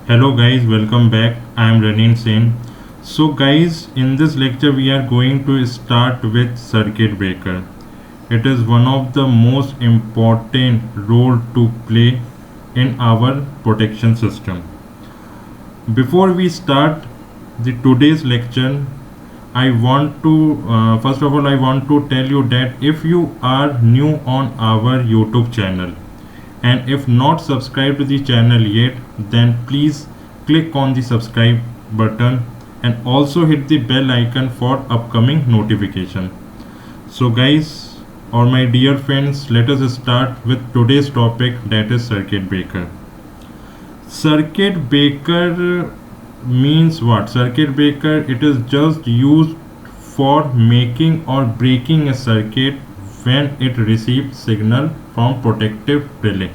Hello guys, welcome back. I am Ranin Sen. So guys, in this lecture we are going to start with circuit breaker. It is one of the most important role to play in our protection system. Before we start the today's lecture, I want to first of all I want to tell you that if you are new on our YouTube channel and if not subscribed to the channel yet, then please click on the subscribe button and also hit the bell icon for upcoming notification. So guys, or my dear friends, let us start with today's topic, that is circuit breaker. Circuit breaker means what? Circuit breaker, it is just used for making or breaking a circuit when it receives signal from protective relay,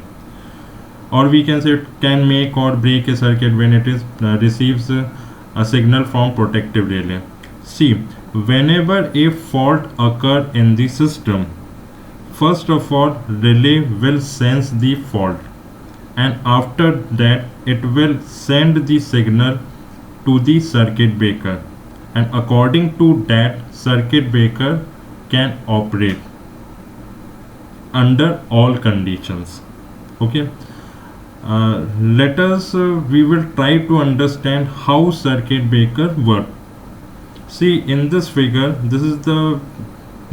or we can say it can make or break a circuit when it is receives a signal from protective relay. See, whenever a fault occur in the system, first of all relay will sense the fault, and after that it will send the signal to the circuit breaker, and according to that circuit breaker can operate under all conditions. Okay, let us we will try to understand how circuit breaker work. See, in this figure, this is the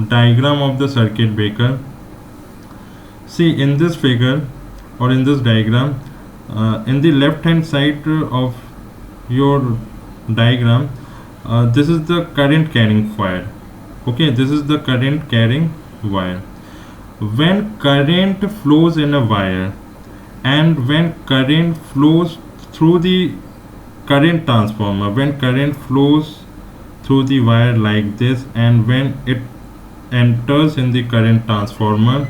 diagram of the circuit breaker. See, in this figure or in this diagram, in the left hand side of your diagram, this is the current carrying wire. Okay, this is the current carrying wire. When current flows in a wire, and when current flows through the current transformer, when current flows through the wire like this, and when it enters in the current transformer,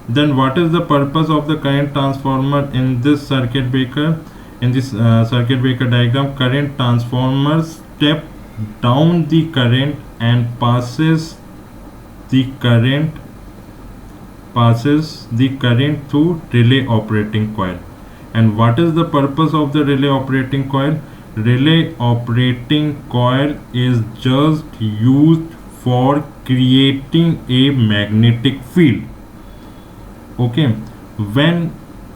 then what is the purpose of the current transformer in this circuit breaker? In this circuit breaker diagram, current transformer step down the current and passes the current through relay operating coil. And what is the purpose of the relay operating coil? Relay operating coil is just used for creating a magnetic field. Okay, when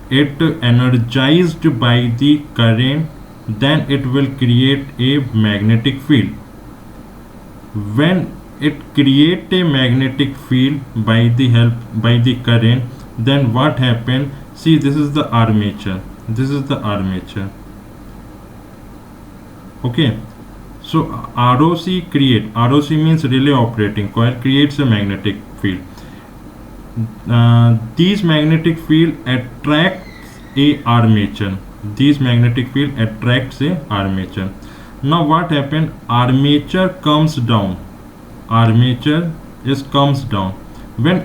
it energized by the current, then it will create a magnetic field. When it create a magnetic field by the current, then what happen? See, this is the armature, okay. So ROC means relay operating coil, creates a magnetic field. These magnetic field attracts a armature. Now what happened? Armature comes down. When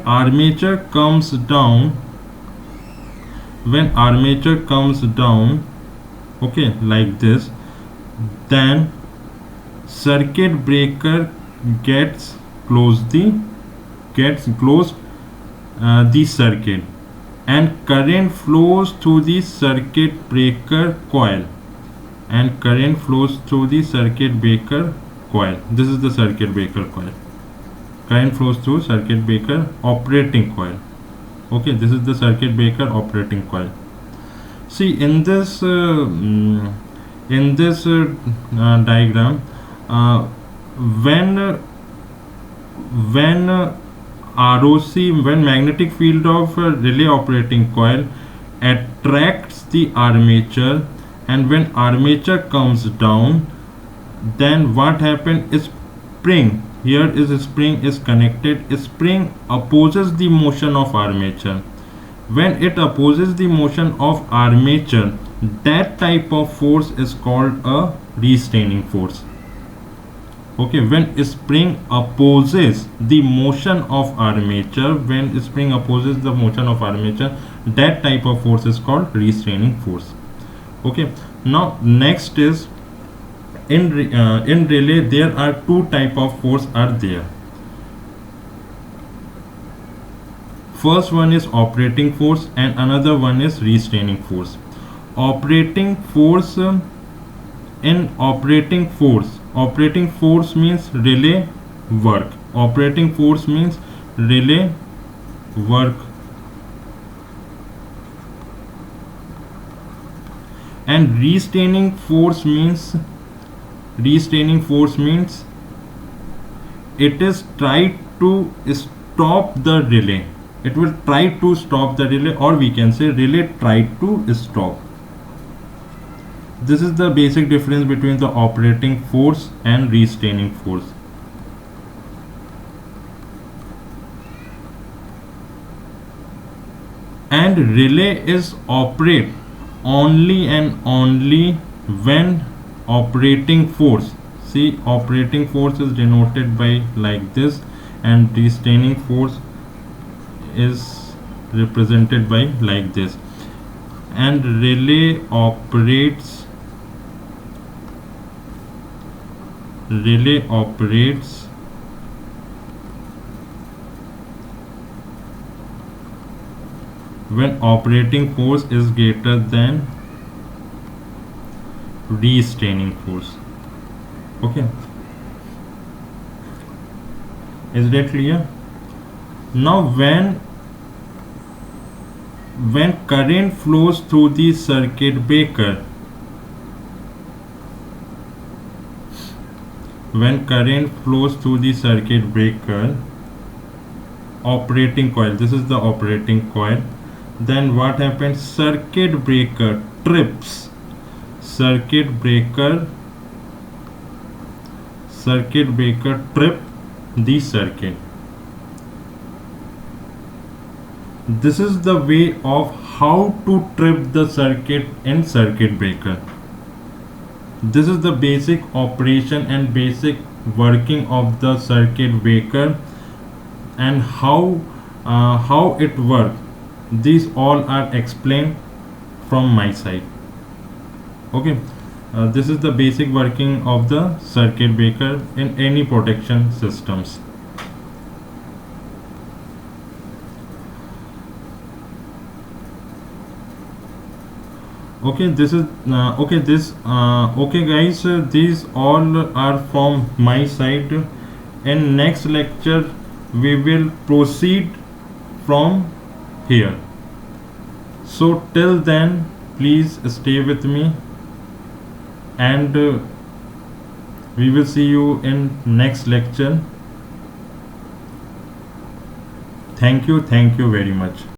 armature comes down, okay, like this, then circuit breaker gets closed the circuit, and current flows through the circuit breaker coil, this is the circuit breaker coil. Current flows through circuit breaker operating coil. Okay, this is the circuit breaker operating coil. See, in this diagram, when magnetic field of relay operating coil attracts the armature, and when armature comes down, then what happens is spring. Here is a spring is connected. A spring opposes the motion of armature. When it opposes the motion of armature, that type of force is called a restraining force. Okay, when a spring opposes the motion of armature, that type of force is called restraining force. Okay, now next is in relay there are two type of force are there. First one is operating force and another one is restraining force. operating force operating force means relay work. Operating force means relay work, and restraining force means it is try to stop the relay. It will try to stop the relay, or we can say relay try to stop. This is the basic difference between the operating force and restraining force. And relay is operate only and only when operating force, see, operating force is denoted by like this, and restraining force is represented by like this. And relay operates when operating force is greater than restraining force. Okay, is that clear? Now when current flows through the circuit breaker, operating coil, this is the operating coil, then what happens? Circuit breaker trips trip the circuit. This is the way of how to trip the circuit in circuit breaker. This is the basic operation and basic working of the circuit breaker, and how it works. These all are explained from my side. Okay, this is the basic working of the circuit breaker in any protection systems. Okay, this is okay guys, these all are from my side. In next lecture we will proceed from here. So till then, please stay with me, and we will see you in next lecture. Thank you very much.